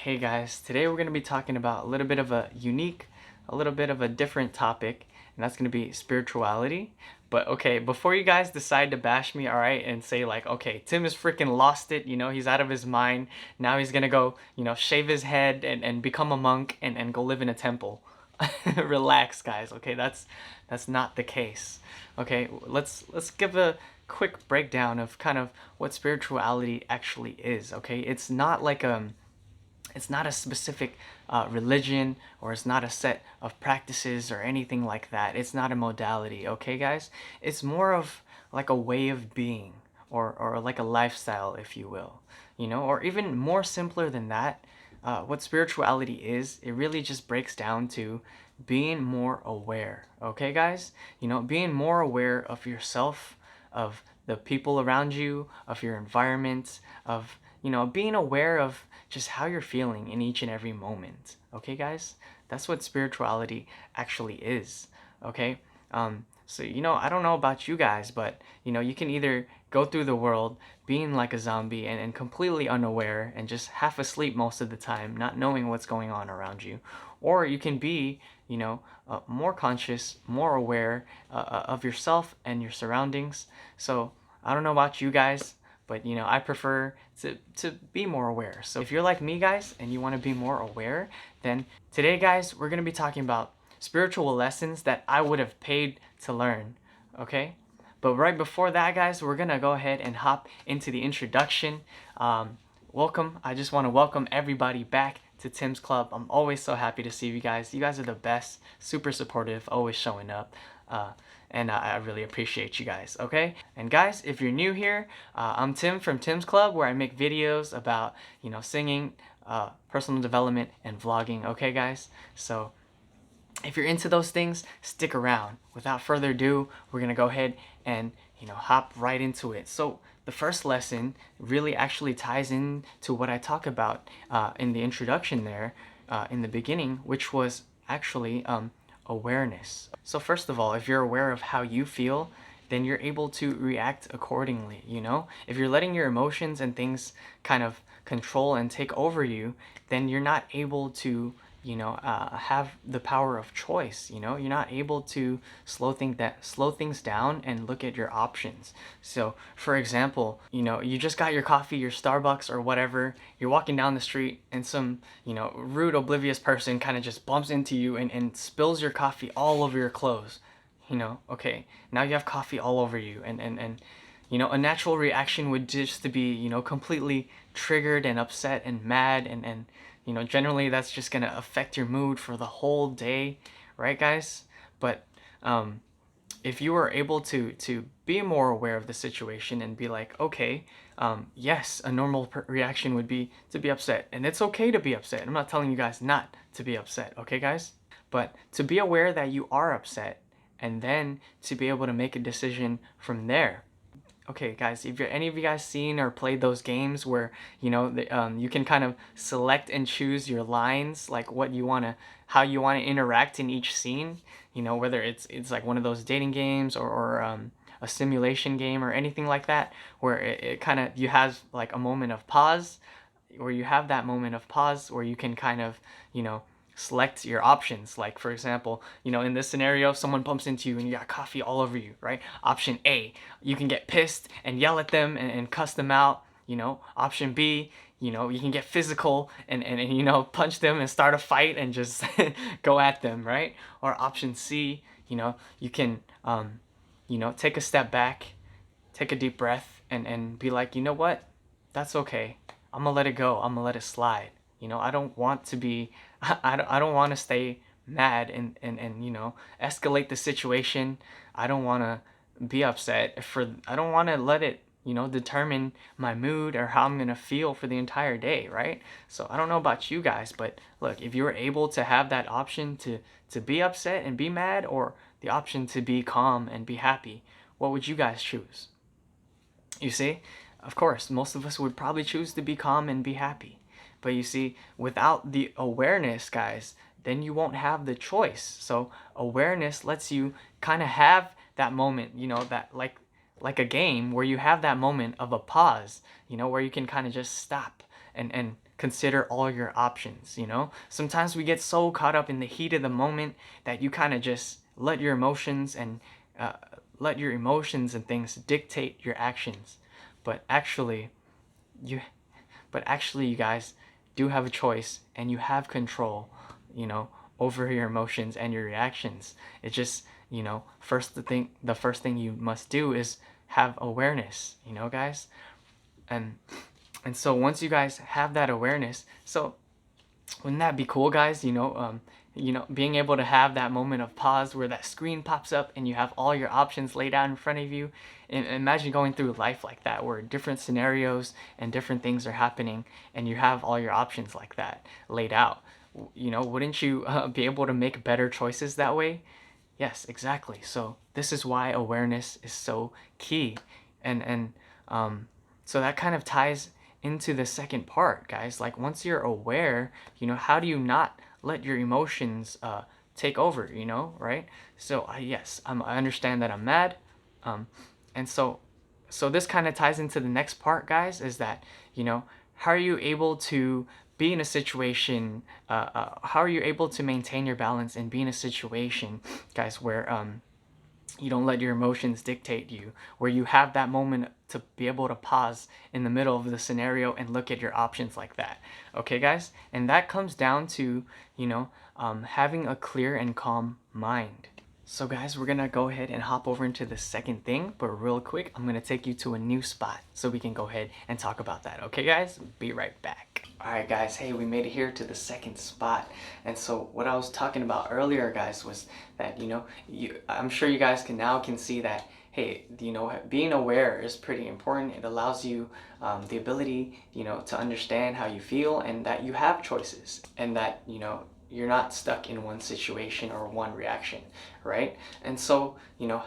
Hey guys, today we're going to be talking about a little bit of a little bit of a different topic, and that's going to be spirituality. But okay, before you guys decide to bash me, alright, and say like, okay, Tim is freaking lost it, he's out of his mind. Now he's going to go, shave his head and become a monk and go live in a temple. Relax, guys, okay? That's not the case. Okay, let's give a quick breakdown of kind of what spirituality actually is, okay? It's not a specific religion, or it's not a set of practices or anything like that. It's not a modality, okay, guys? It's more of like a way of being, or like a lifestyle, if you will, or even more simpler than that. What spirituality is, it really just breaks down to being more aware, okay, guys? Being more aware of yourself, of the people around you, of your environment, of being aware of just how you're feeling in each and every moment. Okay, guys? That's what spirituality actually is. Okay? So, I don't know about you guys, but, you can either go through the world being like a zombie and completely unaware and just half asleep most of the time, not knowing what's going on around you. Or you can be, more conscious, more aware of yourself and your surroundings. So, I don't know about you guys, but I prefer to be more aware. So if you're like me, guys, and you want to be more aware, then today, guys, we're going to be talking about spiritual lessons that I would have paid to learn. Okay? But right before that, guys, we're going to go ahead and hop into the introduction. Welcome. I just want to welcome everybody back to Tim's Club. I'm always so happy to see you guys. You guys are the best, super supportive, always showing up. And I really appreciate you guys, okay? And guys, if you're new here, I'm Tim from Tim's Club, where I make videos about, singing, personal development, and vlogging, okay, guys? So if you're into those things, stick around. Without further ado, we're gonna go ahead and hop right into it. So the first lesson really actually ties in to what I talk about in the introduction there, in the beginning, which was actually awareness. So first of all, if you're aware of how you feel, then you're able to react accordingly. If you're letting your emotions and things kind of control and take over you, then you're not able to have the power of choice. You're not able to slow things down and look at your options. So for example, you just got your coffee, your Starbucks or whatever, you're walking down the street and some rude, oblivious person kind of just bumps into you and spills your coffee all over your clothes. Okay, now you have coffee all over you, and a natural reaction would just to be completely triggered and upset and mad, and generally that's just gonna affect your mood for the whole day, right, guys? But if you are able to be more aware of the situation and be like, okay, yes, a normal reaction would be to be upset, and it's okay to be upset. I'm not telling you guys not to be upset, okay, guys? But to be aware that you are upset, and then to be able to make a decision from there. Okay, guys, if any of you guys seen or played those games where you can kind of select and choose your lines, like how you wanna interact in each scene, whether it's like one of those dating games, or a simulation game or anything like that, where it kind of you have like a moment of pause, where you have that moment of pause where you can kind of select your options. Like for example, in this scenario, someone bumps into you and you got coffee all over you, right? Option A, you can get pissed and yell at them and cuss them out. Option B, you can get physical and punch them and start a fight and just go at them, right? Or option C, you can take a step back, take a deep breath, and be like, you know what, that's okay, I'm gonna let it go, I'm gonna let it slide. I don't want to be I don't want to stay mad and escalate the situation. I don't want to be upset for I don't want to let it determine my mood or how I'm gonna feel for the entire day, right? So I don't know about you guys, but look, if you were able to have that option to be upset and be mad, or the option to be calm and be happy, what would you guys choose? You see, of course, most of us would probably choose to be calm and be happy. But you see, without the awareness, guys, then you won't have the choice. So awareness lets you kind of have that moment, that like a game where you have that moment of a pause, where you can kind of just stop and consider all your options, you know? Sometimes we get so caught up in the heat of the moment that you kind of just let your emotions and uh, and things dictate your actions. But actually, you you guys do have a choice and you have control, you know, over your emotions and your reactions. It just, you know, the first thing you must do is have awareness, you know, guys. And so once you guys have that awareness, so wouldn't that be cool, guys? Being able to have that moment of pause where that screen pops up and you have all your options laid out in front of you. And imagine going through life like that, where different scenarios and different things are happening, and you have all your options like that laid out. You know, wouldn't you be able to make better choices that way? Yes, exactly. So this is why awareness is so key, and so that kind of ties into the second part, guys. Like once you're aware, you know, how do you not let your emotions take over? You know, right? So yes, I understand that I'm mad, um, and so this kind of ties into the next part, guys. Is that, you know, how are you able to be in a situation? How are you able to maintain your balance and be in a situation, guys, where you don't let your emotions dictate you, where you have that moment to be able to pause in the middle of the scenario and look at your options like that. Okay, guys? And that comes down to, you know, having a clear and calm mind. So guys, we're gonna go ahead and hop over into the second thing, but real quick, I'm gonna take you to a new spot so we can go ahead and talk about that. Okay, guys? Be right back. Alright guys, hey, we made it here to the second spot. And so what I was talking about earlier, guys, was that, you know, I'm sure you guys can see that, hey, you know, being aware is pretty important. It allows you the ability, you know, to understand how you feel and that you have choices, and that, you know, you're not stuck in one situation or one reaction, right? And so, you know,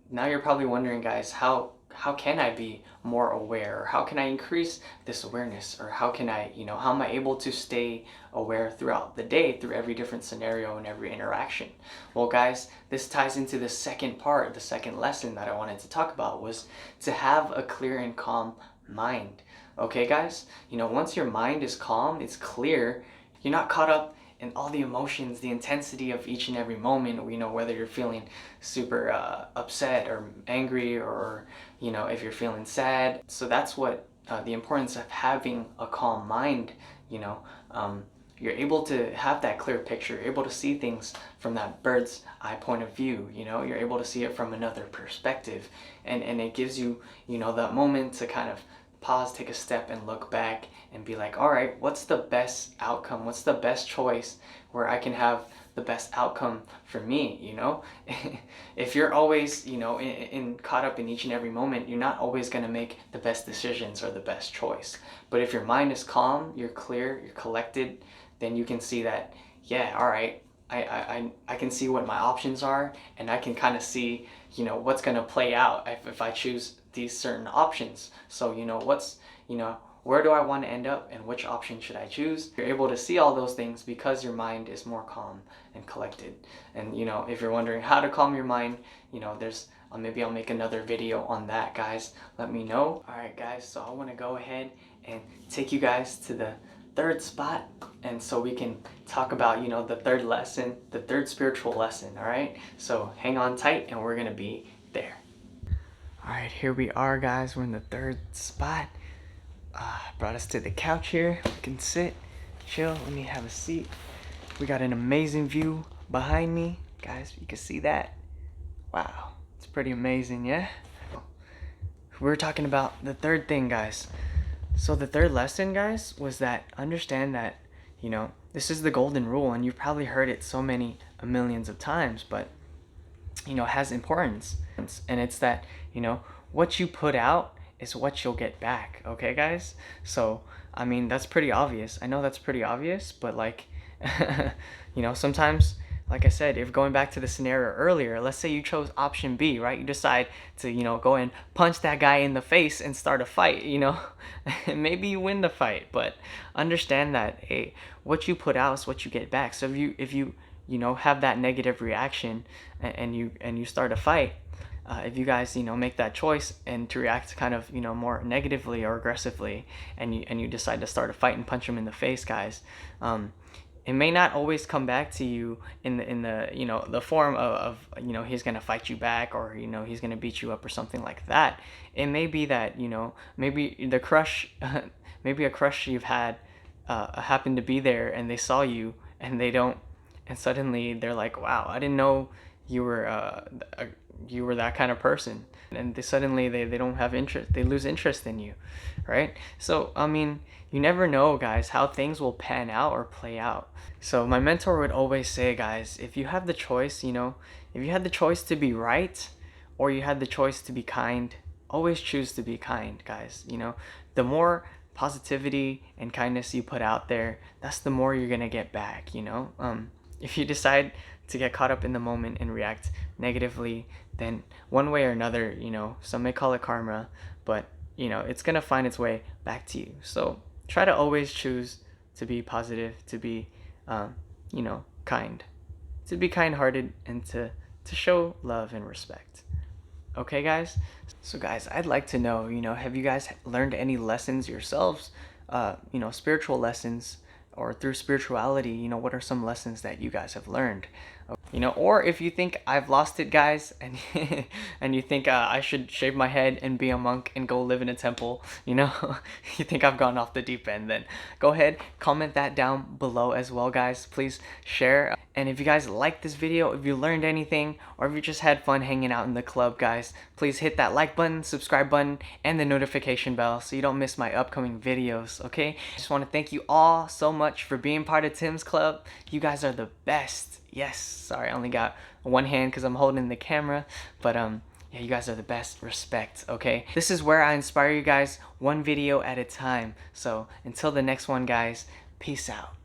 now you're probably wondering, guys, how can I be more aware? Or how can I increase this awareness? Or how can I, you know, how am I able to stay aware throughout the day, through every different scenario and every interaction? Well, guys, this ties into the second part, the second lesson that I wanted to talk about, was to have a clear and calm mind. Okay, guys? You know, once your mind is calm, it's clear, you're not caught up in all the emotions, the intensity of each and every moment, you know, whether you're feeling super upset or angry, or, you know, if you're feeling sad. So that's what the importance of having a calm mind, you know, you're able to have that clear picture, you're able to see things from that bird's eye point of view, you know, you're able to see it from another perspective, and it gives you, you know, that moment to kind of pause, take a step, and look back and be like, all right, what's the best outcome? What's the best choice where I can have the best outcome for me, you know? If you're always, you know, caught up in each and every moment, you're not always going to make the best decisions or the best choice. But if your mind is calm, you're clear, you're collected, then you can see that, yeah, all right, I can see what my options are, and I can kind of see, you know, what's going to play out if I choose these certain options. So, you know, where do I want to end up and which option should I choose? You're able to see all those things because your mind is more calm and collected. And, you know, if you're wondering how to calm your mind, you know, maybe I'll make another video on that, guys. Let me know. All right, guys, so I want to go ahead and take you guys to the third spot, and so we can talk about, you know, the third lesson, the third spiritual lesson. All right, so hang on tight and we're gonna be there. All right, here we are, guys. We're in the third spot. Brought us to the couch here. We can sit, chill. Let me have a seat. We got an amazing view behind me, guys. You can see that. Wow, it's pretty amazing, yeah? We're talking about the third thing, guys. So the third lesson, guys, was that understand that, you know, this is the golden rule, and you've probably heard it so many millions of times, but, you know, it has importance. And it's that, you know, what you put out is what you'll get back. Okay, guys? So, I mean, that's pretty obvious. I know that's pretty obvious, but like, you know, sometimes, like I said, if going back to the scenario earlier, let's say you chose option B, right? You decide to, you know, go and punch that guy in the face and start a fight, you know? Maybe you win the fight, but understand that, hey, what you put out is what you get back. So if you know, have that negative reaction and you start a fight, if you guys, you know, make that choice and to react kind of, you know, more negatively or aggressively, and you decide to start a fight and punch him in the face, guys, it may not always come back to you in the you know the form of you know he's gonna fight you back, or you know he's gonna beat you up or something like that. It may be that, you know, maybe the crush maybe a crush you've had happened to be there, and they saw you, and they don't, and suddenly they're like, wow, I didn't know you were you were that kind of person, and they don't have interest, they lose interest in you, right? So I mean, you never know, guys, how things will pan out or play out. So my mentor would always say, guys, if you have the choice, you know, if you had the choice to be right or you had the choice to be kind, always choose to be kind, guys. You know, the more positivity and kindness you put out there, that's the more you're gonna get back, you know. If you decide to get caught up in the moment and react negatively, then one way or another, you know, some may call it karma, but you know, it's gonna find its way back to you. So try to always choose to be positive, to be, you know, kind, to be kind-hearted, and to show love and respect. Okay, guys? So, guys, I'd like to know, you know, have you guys learned any lessons yourselves, you know, spiritual lessons, or through spirituality, you know, what are some lessons that you guys have learned? You know, or if you think I've lost it, guys, and and you think I should shave my head and be a monk and go live in a temple, you know, you think I've gone off the deep end, then go ahead, comment that down below as well, guys. Please share. And if you guys liked this video, if you learned anything, or if you just had fun hanging out in the club, guys, please hit that like button, subscribe button, and the notification bell so you don't miss my upcoming videos, okay? I just want to thank you all so much for being part of Tim's Club. You guys are the best. Yes, sorry, I only got one hand because I'm holding the camera, but yeah, you guys are the best. Respect, okay? This is where I inspire you guys one video at a time. So until the next one, guys, peace out.